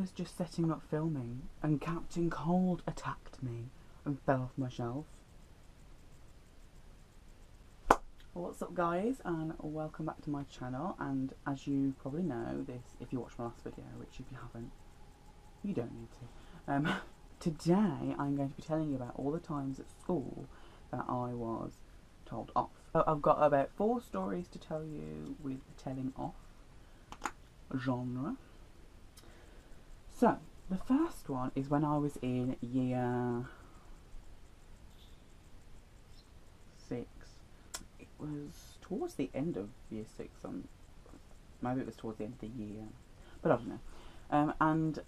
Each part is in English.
was just setting up filming and Captain Cold attacked me and fell off my shelf. What's up guys, and welcome back to my channel. And as you probably know this if you watched my last video, which if you haven't, you don't need to. Today I'm going to be telling you about all the times at school that I was told off. So I've got about 4 stories to tell you with the telling off genre. So the first one is when I was in year 6. It was towards the end of year 6. Maybe it was towards the end of the year, but I don't know. And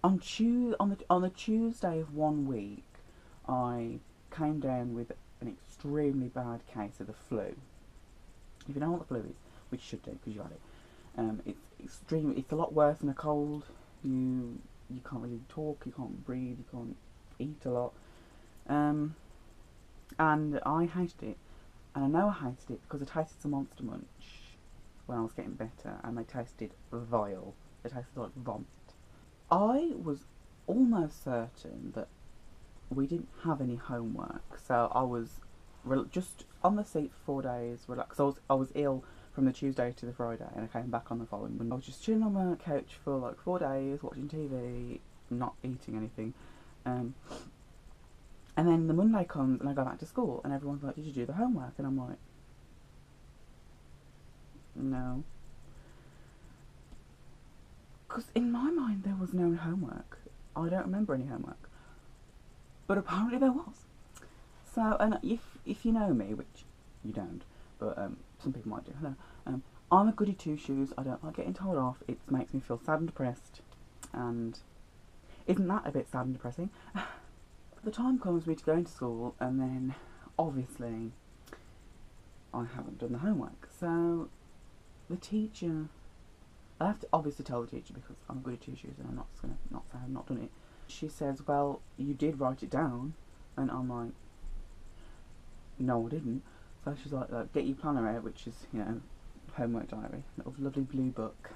on the Tuesday of one week, I came down with an extremely bad case of the flu. If you know what the flu is, which you should do because you had it, it's a lot worse than a cold. You can't really talk, you can't breathe, you can't eat a lot. And I hated it. And I know I hated it because I tasted some Monster Munch when I was getting better, and they tasted vile. They tasted like vomit. I was almost certain that we didn't have any homework, so I was just on the seat for 4 days, relaxed. I was ill from the Tuesday to the Friday, and I came back on the following Monday. I was just chilling on my couch for like 4 days, watching TV, not eating anything. And then the Monday comes and I go back to school and everyone's like, did you do the homework? And I'm like, no. Because in my mind there was no homework. I don't remember any homework. But apparently there was. So, and if you know me, which you don't, but some people might do, hello. I'm a goody two-shoes. I don't like getting told off. It makes me feel sad and depressed. And isn't that a bit sad and depressing? The time comes me to go into school, and then obviously I haven't done the homework. So the teacher, I have to obviously tell the teacher because I'm good at two-shoes and I'm not just going to not say I've not done it. She says, well, you did write it down. And I'm like, no I didn't. So she's like get your planner out, which is, you know, homework diary, little lovely blue book.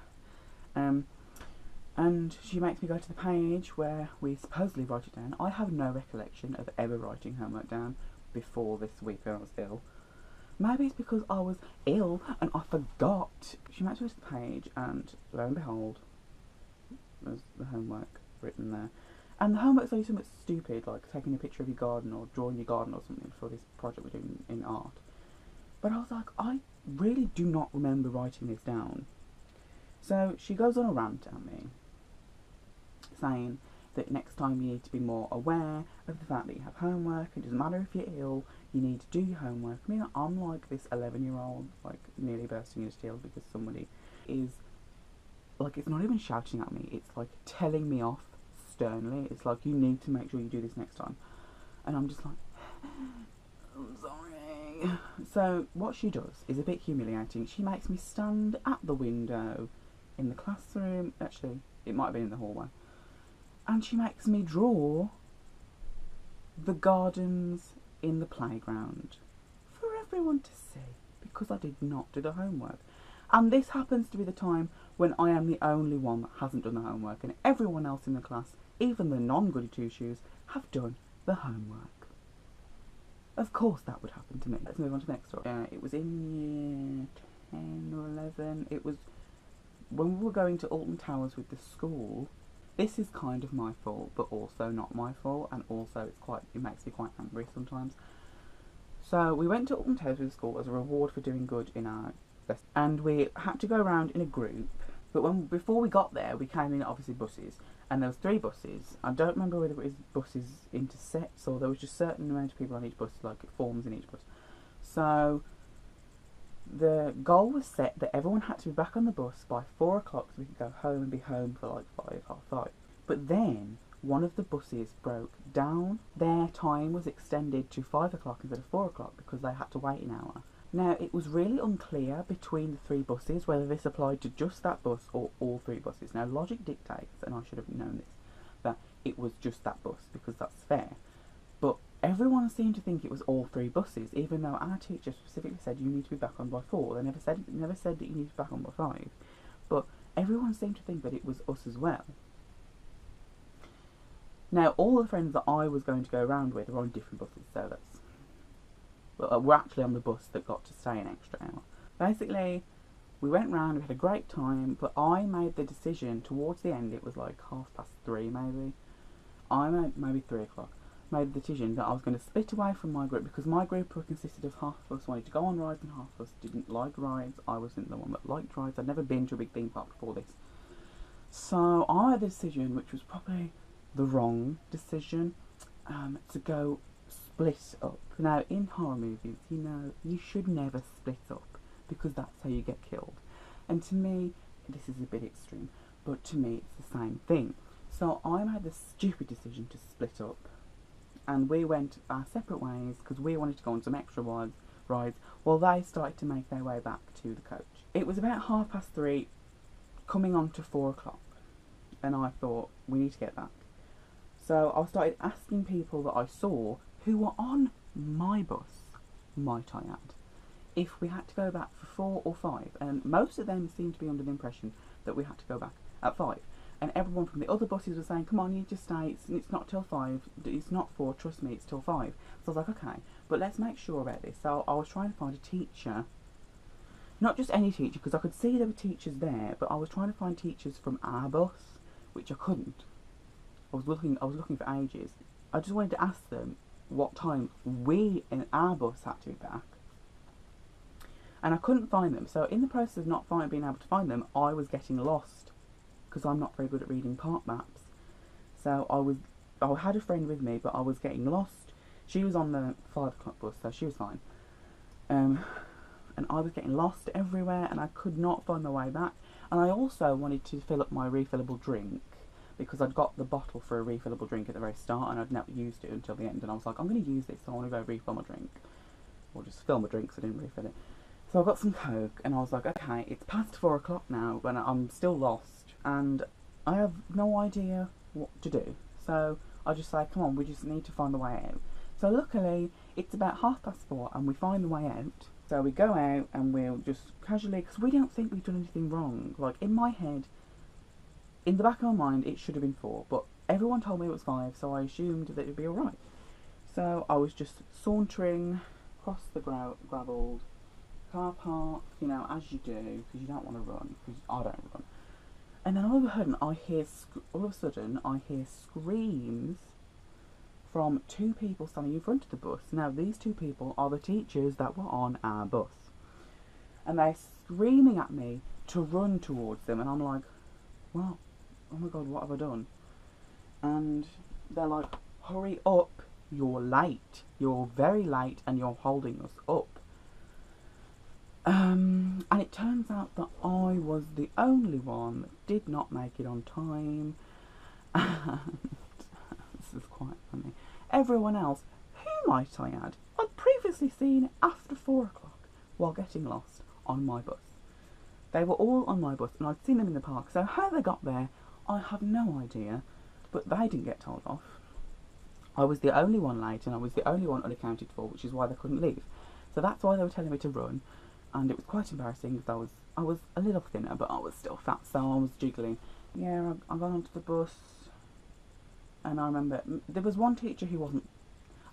And she makes me go to the page where we supposedly write it down. I have no recollection of ever writing homework down before this week when I was ill. Maybe it's because I was ill and I forgot. She makes me go to the page and lo and behold, there's the homework written there. And the homework's only something stupid, like taking a picture of your garden or drawing your garden or something for this project we're doing in art. But I was like, I really do not remember writing this down. So she goes on a rant at me, saying that next time you need to be more aware of the fact that you have homework. It doesn't matter if you're ill, you need to do your homework. I mean, I'm like this 11-year-old, like nearly bursting into tears because somebody is, like, it's not even shouting at me, it's like telling me off sternly. It's like, you need to make sure you do this next time. And I'm just like, I'm sorry. So what she does is a bit humiliating. She makes me stand at the window in the classroom. Actually, it might have been in the hallway. And she makes me draw the gardens in the playground for everyone to see because I did not do the homework. And this happens to be the time when I am the only one that hasn't done the homework, and everyone else in the class, even the non-goody two-shoes, have done the homework. Of course that would happen to me. Let's move on to the next story. It was in year 10 or 11. It was when we were going to Alton Towers with the school. This is kind of my fault, but also not my fault, and also it makes me quite angry sometimes. So we went to Alton Towers with the school as a reward for doing good in our fest, and we had to go around in a group. But before we got there, we came in obviously buses, and there was 3 buses. I don't remember whether it was buses into sets or there was just a certain amount of people on each bus, like forms in each bus. So the goal was set that everyone had to be back on the bus by 4 o'clock so we could go home and be home for like 5:30. But then one of the buses broke down. Their time was extended to 5 o'clock instead of 4 o'clock because they had to wait an hour. Now, it was really unclear between the 3 buses whether this applied to just that bus or all 3 buses. Now, logic dictates, and I should have known this, that it was just that bus because that's fair. But everyone seemed to think it was all 3 buses, even though our teacher specifically said you need to be back on by 4. They never said that you need to be back on by 5. But everyone seemed to think that it was us as well. Now, all the friends that I was going to go around with are on different buses, so we're actually on the bus that got to stay an extra hour. Basically, we went round, we had a great time, but I made the decision towards the end, it was like 3:30 maybe. I made maybe 3 o'clock. Made the decision that I was going to split away from my group, because my group consisted of half of us wanted to go on rides and half of us didn't like rides. I wasn't the one that liked rides. I'd never been to a big theme park before this. So I made the decision, which was probably the wrong decision, to go split up. Now, in horror movies, you know, you should never split up, because that's how you get killed. And to me, this is a bit extreme, but to me it's the same thing. So I made the stupid decision to split up, and we went our separate ways because we wanted to go on some extra rides while they started to make their way back to the coach. It was about 3:30, coming on to 4 o'clock, and I thought, we need to get back. So I started asking people that I saw who were on my bus, might I add, if we had to go back for 4 or 5, and most of them seemed to be under the impression that we had to go back at 5. And everyone from the other buses was saying, come on, you just stay, it's not till 5, it's not 4, trust me, it's till 5. So I was like, okay, but let's make sure about this. So I was trying to find a teacher, not just any teacher, because I could see there were teachers there, but I was trying to find teachers from our bus, which I couldn't. I was looking for ages. I just wanted to ask them what time we in our bus had to be back, and I couldn't find them. So in the process of not being able to find them, I was getting lost, because I'm not very good at reading park maps. So I had a friend with me, but I was getting lost. She was on the 5 o'clock bus, so she was fine. And I was getting lost everywhere, and I could not find my way back. And I also wanted to fill up my refillable drink, because I'd got the bottle for a refillable drink at the very start, and I'd never used it until the end. And I was like, I'm going to use this, so I want to go refill my drink, or just fill my drink, so I didn't refill it. So I got some Coke, and I was like, okay, it's past 4 o'clock now, and I'm still lost, and I have no idea what to do. So I just say, come on, we just need to find the way out. So luckily, it's about 4:30, and we find the way out. So we go out, and we'll just casually, because we don't think we've done anything wrong. Like, in my head, in the back of my mind, it should have been 4, but everyone told me it was 5, so I assumed that it would be alright. So I was just sauntering across the gravelled car park, you know, as you do, because you don't want to run, because I don't run. And then all of a sudden, I hear screams from 2 people standing in front of the bus. Now, these 2 people are the teachers that were on our bus, and they're screaming at me to run towards them, and I'm like, well, oh my god, what have I done? And they're like, hurry up, you're late, you're very late, and you're holding us up. And it turns out that I was the only one that did not make it on time, and this is quite funny. Everyone else, who might I add, I'd previously seen after 4 o'clock while getting lost on my bus. They were all on my bus, and I'd seen them in the park, so how they got there, I have no idea, but they didn't get told off. I was the only one late, and I was the only one unaccounted for, which is why they couldn't leave. So that's why they were telling me to run, and it was quite embarrassing, because I was a little thinner, but I was still fat, so I was jiggling. Yeah, I got onto the bus, and I remember, there was one teacher who wasn't,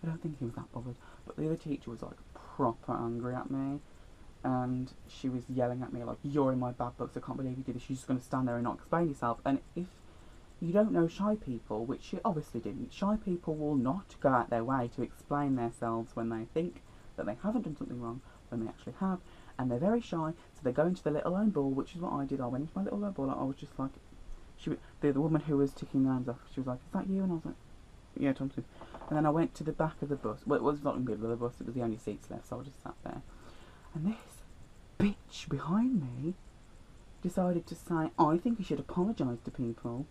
I don't think he was that bothered, but the other teacher was like proper angry at me. And she was yelling at me like, you're in my bad books, I can't believe you did this, you're just going to stand there and not explain yourself. And if you don't know shy people, which she obviously didn't, shy people will not go out their way to explain themselves when they think that they haven't done something wrong, when they actually have, and they're very shy, so they go into the little lone ball, which is what I did. I went into my little lone ball, I was just like, the woman who was ticking names off, she was like, is that you? And I was like, yeah, Thompson. And then I went to the back of the bus, well, it was not in the middle of the bus, it was the only seats left, so I just sat there. And this bitch behind me decided to say, I think you should apologise to people.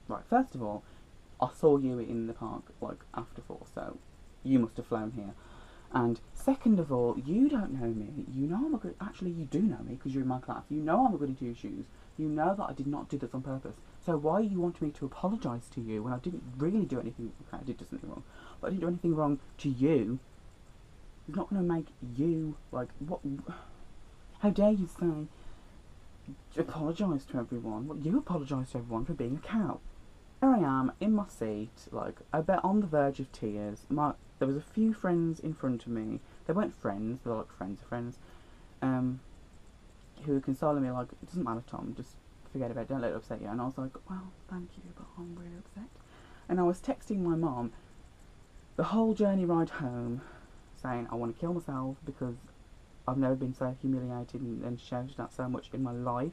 Right, first of all, I saw you in the park, like, after 4, so you must have flown here. And second of all, you don't know me. You know I'm a good... Actually, you do know me, because you're in my class. You know I'm a goody two-shoes. You know that I did not do this on purpose. So why you want me to apologise to you when I didn't really do anything... Okay, I did do something wrong. But I didn't do anything wrong to you. It's not going to make you, like, what... How dare you say, apologise to everyone? Well, you apologise to everyone for being a cow. There I am, in my seat, like, I bet on the verge of tears. There was a few friends in front of me. They weren't friends, they were like friends of friends, who were consoling me like, it doesn't matter, Tom, just forget about it, don't let it upset you. And I was like, well, thank you, but I'm really upset. And I was texting my mom the whole journey ride home, saying I want to kill myself because I've never been so humiliated and shouted at so much in my life.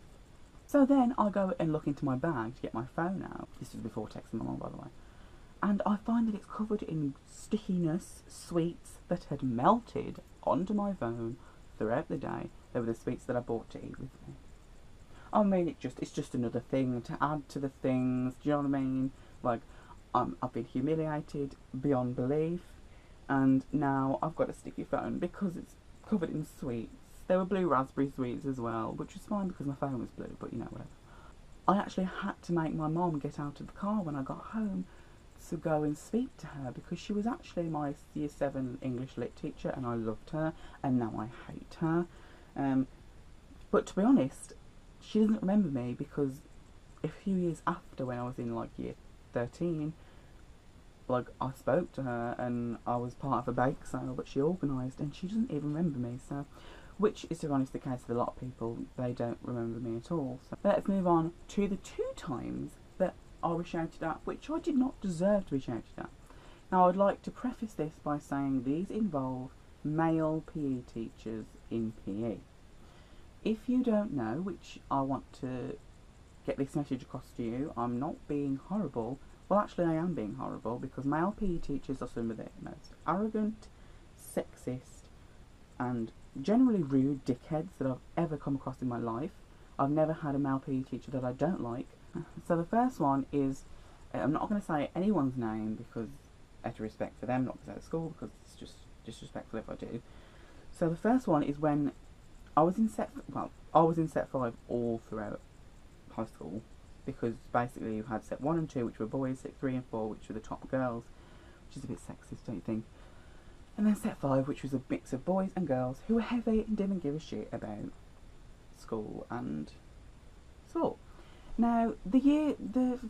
So then I go and look into my bag to get my phone out. This was before texting my mum, by the way. And I find that it's covered in stickiness, sweets that had melted onto my phone throughout the day. They were the sweets that I bought to eat with me. I mean, it's just another thing to add to the things, do you know what I mean? Like, I've been humiliated beyond belief, and now I've got a sticky phone because it's covered in sweets. There were blue raspberry sweets as well, which was fine because my phone was blue, but you know, whatever. I actually had to make my mom get out of the car when I got home to go and speak to her, because she was actually my Year 7 English Lit teacher, and I loved her, and now I hate her. But to be honest, she doesn't remember me, because a few years after, when I was in like Year 13, like, I spoke to her and I was part of a bake sale that she organised, and she doesn't even remember me, so, which is to be honest the case with a lot of people. They don't remember me at all. So let's move on to the 2 times that I was shouted at, which I did not deserve to be shouted at. Now, I'd like to preface this by saying these involve male PE teachers in PE. If you don't know, which I want to get this message across to you, I'm not being horrible. Well, actually I am being horrible, because male PE teachers are some of the most arrogant, sexist, and generally rude dickheads that I've ever come across in my life. I've never had a male PE teacher that I don't like. So the first one is, I'm not going to say anyone's name because out of respect for them, not because they're at school, because it's just disrespectful if I do. So the first one is when I was in set 5 all throughout high school, because basically you had set 1 and 2, which were boys, set 3 and 4, which were the top girls, which is a bit sexist, don't you think? And then set 5, which was a mix of boys and girls who were heavy and didn't give a shit about school and sport. Now, the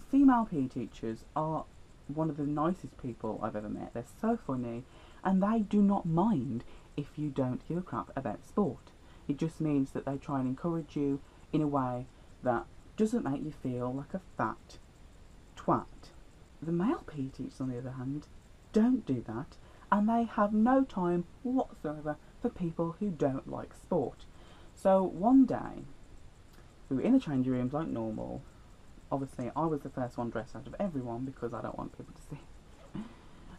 female PE teachers are one of the nicest people I've ever met. They're so funny, and they do not mind if you don't give a crap about sport. It just means that they try and encourage you in a way that doesn't make you feel like a fat twat. The male PE teachers, on the other hand, don't do that, and they have no time whatsoever for people who don't like sport. So one day, we were in the changing rooms like normal. Obviously, I was the first one dressed out of everyone because I don't want people to see.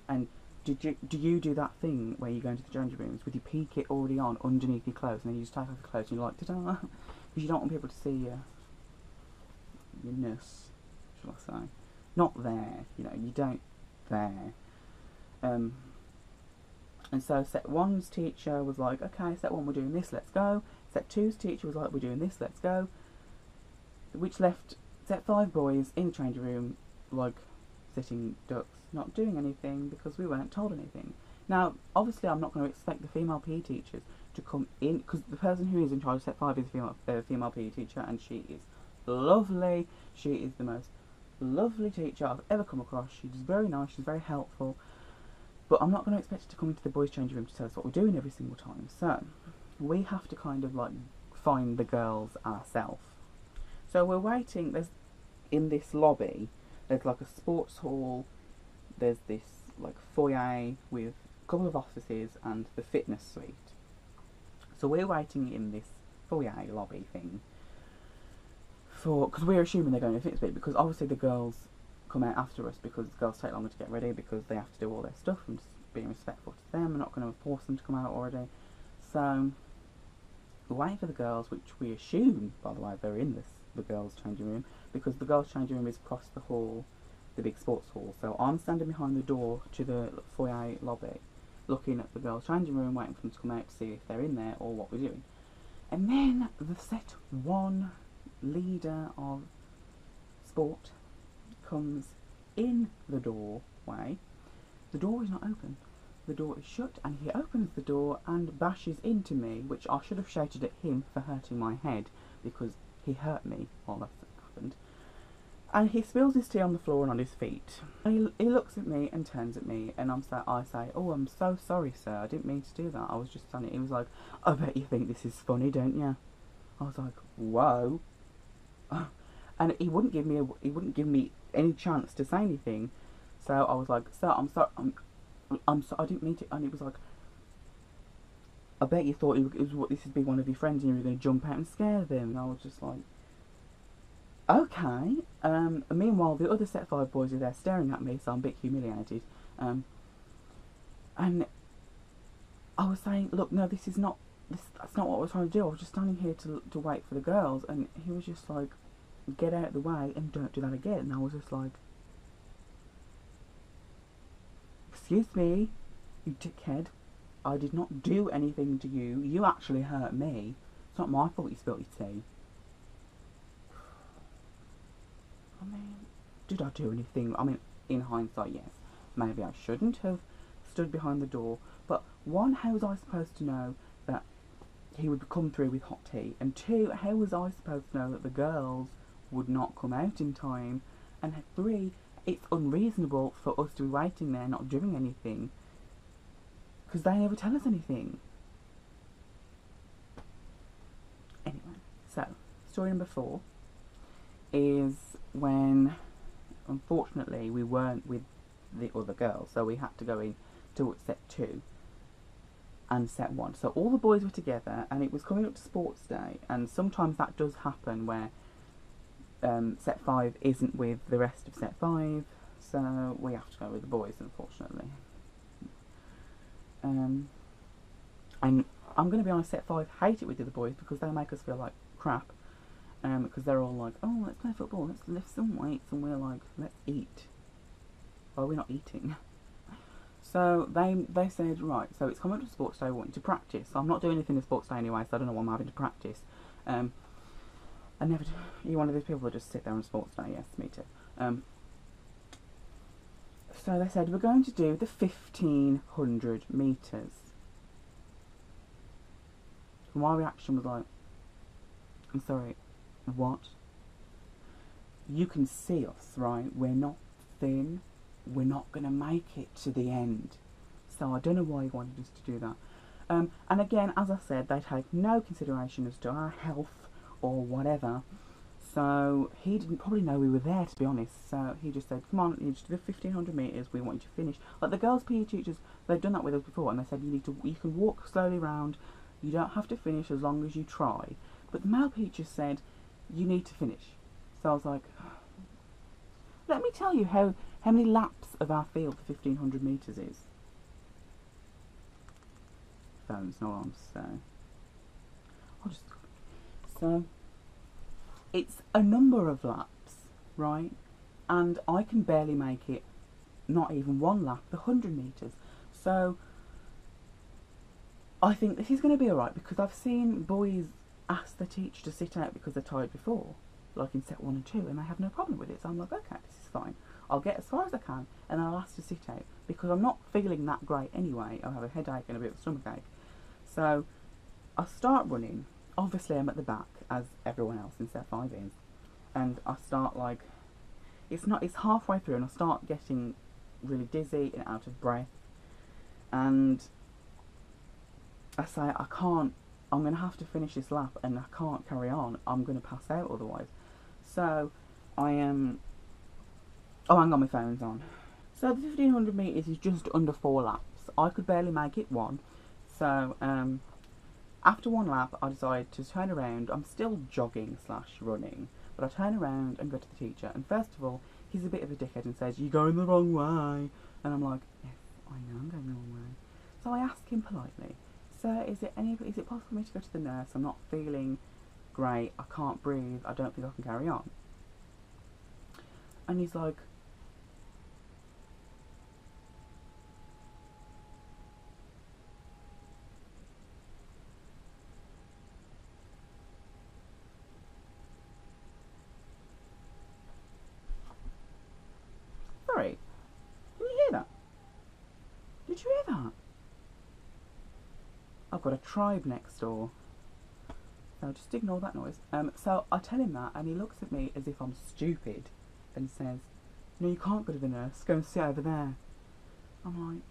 And do you do that thing where you go into the changing rooms with your PE kit already on underneath your clothes, and then you just take off your clothes and you're like, ta-da, because you don't want people to see your nurse, shall I say? Not there, you know, you don't there. And so set 1's teacher was like, okay, set 1 we're doing this, let's go. Set 2's teacher was like, we're doing this, let's go. Which left set 5 boys in the changing room, like, sitting ducks, not doing anything because we weren't told anything. Now, obviously I'm not going to expect the female PE teachers to come in, because the person who is in charge of set 5 is a female PE teacher, and she is lovely. She is the most lovely teacher I've ever come across. She's very nice, she's very helpful, but I'm not going to expect her to come into the boys' changing room to tell us what we're doing every single time. So we have to kind of like find the girls ourselves. So we're waiting. There's in this lobby, there's like a sports hall, there's this like foyer with a couple of offices and the fitness suite. So we're waiting in this foyer lobby thing because we're assuming they're going to fitness suite, because obviously the girls come out after us because the girls take longer to get ready because they have to do all their stuff, and just being respectful to them. We're not going to force them to come out already. So we're waiting for the girls, which we assume, by the way, they're in the girls' changing room, because the girls' changing room is across the hall, the big sports hall. So I'm standing behind the door to the foyer lobby, looking at the girls' changing room, waiting for them to come out to see if they're in there or what we're doing. And then the set 1 leader of sport comes in the doorway. The door is not open. the door is shut, and he opens the door and bashes into me, which I should have shouted at him for hurting my head, because he hurt me while that happened. And he spills his tea on the floor and on his feet. And he looks at me and turns at me, and I say, "Oh, I'm so sorry, sir. I didn't mean to do that. I was just standing." He was like, "I bet you think this is funny, don't you?" I was like, "Whoa!" And he wouldn't give me any chance to say anything. So I was like, "Sir, I'm sorry. I'm so, I didn't mean to." And he was like, "I bet you thought this would be one of your friends, and you were going to jump out and scare them." And I was just like, okay. Meanwhile, the other set 5 boys are there staring at me, so I'm a bit humiliated. And I was saying, "Look, no, that's not what we're trying to do. I was just standing here to wait for the girls." And he was just like, "Get out of the way and don't do that again." And I was just like, "Excuse me, you dickhead. I did not do anything to you. You actually hurt me. It's not my fault you spilt your tea." I mean, did I do anything? I mean, in hindsight, yes. Maybe I shouldn't have stood behind the door. But one, how was I supposed to know that he would come through with hot tea? And two, how was I supposed to know that the girls would not come out in time? And three, it's unreasonable for us to be waiting there not doing anything, because they never tell us anything. Anyway, so story number 4 is when, unfortunately, we weren't with the other girls, so we had to go in to set 2 and set 1. So all the boys were together, and it was coming up to sports day, and sometimes that does happen where set 5 isn't with the rest of set 5, so we have to go with the boys, unfortunately. And I'm going to be honest, set 5 hate it with the other boys because they make us feel like crap. Because they're all like, "Oh, let's play football, let's lift some weights," and we're like, "Let's eat." Well, we're not eating. So they said, right, so it's coming to sports day, we want you to practice. So I'm not doing anything in sports day anyway, so I don't know why I'm having to practice. I never do. You're one of those people that just sit there on sports day. Yes, me too. So they said, we're going to do the 1,500 metres. And my reaction was like, "I'm sorry, what? You can see us, right? We're not thin. We're not going to make it to the end." So I don't know why he wanted us to do that. And again, as I said, they take no consideration as to our health or whatever. So he didn't probably know we were there, to be honest. So he just said, "Come on, you just do the 1,500 metres. We want you to finish." Like the girls' PE teachers, they've done that with us before, and they said you can walk slowly round. You don't have to finish as long as you try. But the male teachers said you need to finish. So I was like, let me tell you how many laps of our field the 1,500 metres is. Phone's not on, so it's a number of laps, right? And I can barely make it, not even one lap, the 100 metres. So I think this is going to be alright, because I've seen boys ask the teacher to sit out because they're tired before, like in set 1 and 2, and they have no problem with it. So I'm like, okay, this is fine. I'll get as far as I can, and then I'll ask to sit out, because I'm not feeling that great anyway. I have a headache and a bit of a stomachache. So I start running. Obviously I'm at the back, as everyone else in set 5 is, and I start like, it's halfway through, and I start getting really dizzy and out of breath, and I say, I'm going to have to finish this lap, and I can't carry on. I'm going to pass out otherwise. So I am... Oh, hang on, my phone's on. So the 1,500 metres is just under 4 laps. I could barely make it 1. So after 1 lap, I decided to turn around. I'm still jogging / running, but I turn around and go to the teacher. And first of all, he's a bit of a dickhead and says, "You're going the wrong way." And I'm like, "Yes, I know I'm going the wrong way." So I ask him politely, "Sir, is it possible for me to go to the nurse? I'm not feeling great. I can't breathe. I don't think I can carry on." And he's like, "Sorry, can you hear that? Did you hear that?" I've got a tribe next door. So just ignore that noise. So I tell him that, and he looks at me as if I'm stupid and says, no, you can't go to the nurse, go and sit over there. I'm like,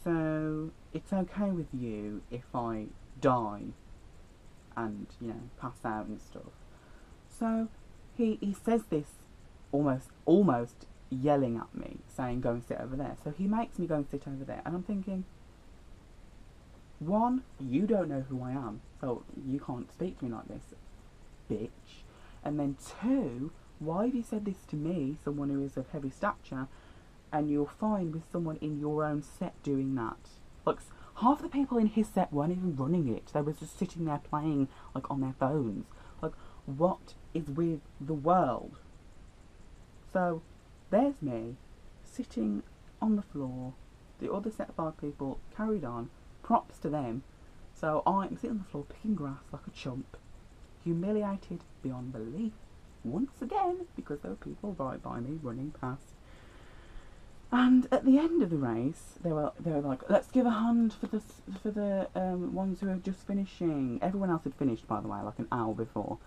so it's okay with you if I die and, you know, pass out and stuff. So he says this almost yelling at me, saying go and sit over there. So he makes me go and sit over there, and I'm thinking, one, you don't know who I am, so you can't speak to me like this, bitch. And then two, why have you said this to me, someone who is of heavy stature, and you're fine with someone in your own set doing that? Like, half the people in his set weren't even running it. They were just sitting there playing, like, on their phones. Like, what is with the world? So, there's me, sitting on the floor. The other set of 5 people carried on. Props to them. So, I'm sitting on the floor picking grass like a chump. Humiliated beyond belief. Once again, because there were people right by me running past. And at the end of the race, they were like, let's give a hand for the ones who are just finishing. Everyone else had finished, by the way, like an hour before.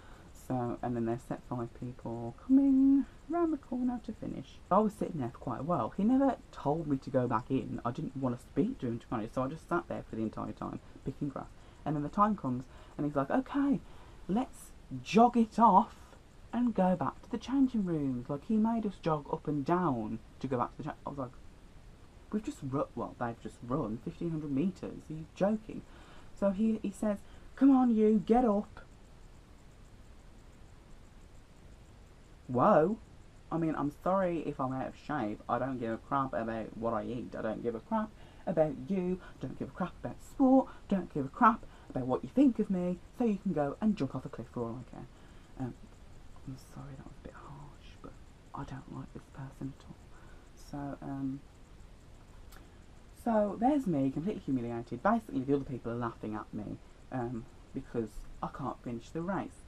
So, and then there's set 5 people coming round the corner to finish. I was sitting there for quite a while. He never told me to go back in. I didn't want to speak to him, to be honest, so I just sat there for the entire time, picking grass. And then the time comes, and he's like, okay, let's jog it off and go back to the changing rooms. Like, he made us jog up and down to go back to the I was like, we've just run, well, they've just run 1,500 metres. Are you joking? So he says, come on you, get up. Whoa. I mean, I'm sorry if I'm out of shape. I don't give a crap about what I eat. I don't give a crap about you. Don't give a crap about sport. Don't give a crap about what you think of me. So you can go and jump off a cliff for all I care. I'm sorry that was a bit harsh, but I don't like this person at all. So there's me, completely humiliated. Basically, the other people are laughing at me because I can't finish the race.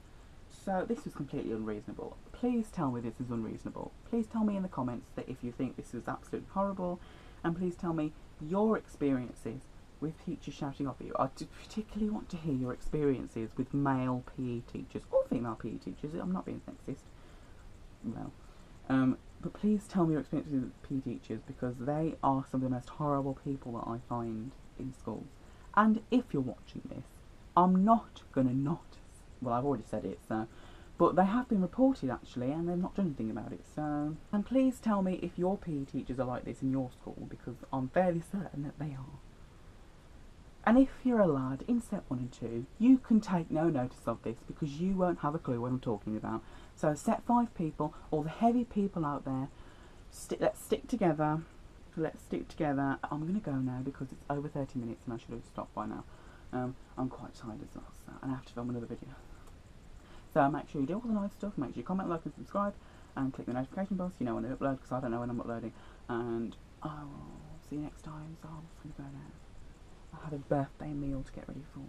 So this was completely unreasonable. Please tell me this is unreasonable. Please tell me in the comments that if you think this was absolutely horrible, and please tell me your experiences with teachers shouting off at you. I particularly want to hear your experiences with male PE teachers or female PE teachers. I'm not being sexist. Well, but please tell me your experiences with PE teachers, because they are some of the most horrible people that I find in schools. And if you're watching this, I'm not gonna not. Well, I've already said it, so. But they have been reported, actually, and they've not done anything about it, so. And please tell me if your PE teachers are like this in your school, because I'm fairly certain that they are. And if you're a lad in set 1 and 2, you can take no notice of this, because you won't have a clue what I'm talking about. So set 5 people, all the heavy people out there, let's stick together. Let's stick together. I'm going to go now, because it's over 30 minutes, and I should have stopped by now. I'm quite tired as well, so, and I have to film another video. So make sure you do all the nice stuff. Make sure you comment, like and subscribe, and click the notification bell so you know when I upload, because I don't know when I'm uploading. And I will see you next time. So I'm just going to go now. I have a birthday meal to get ready for.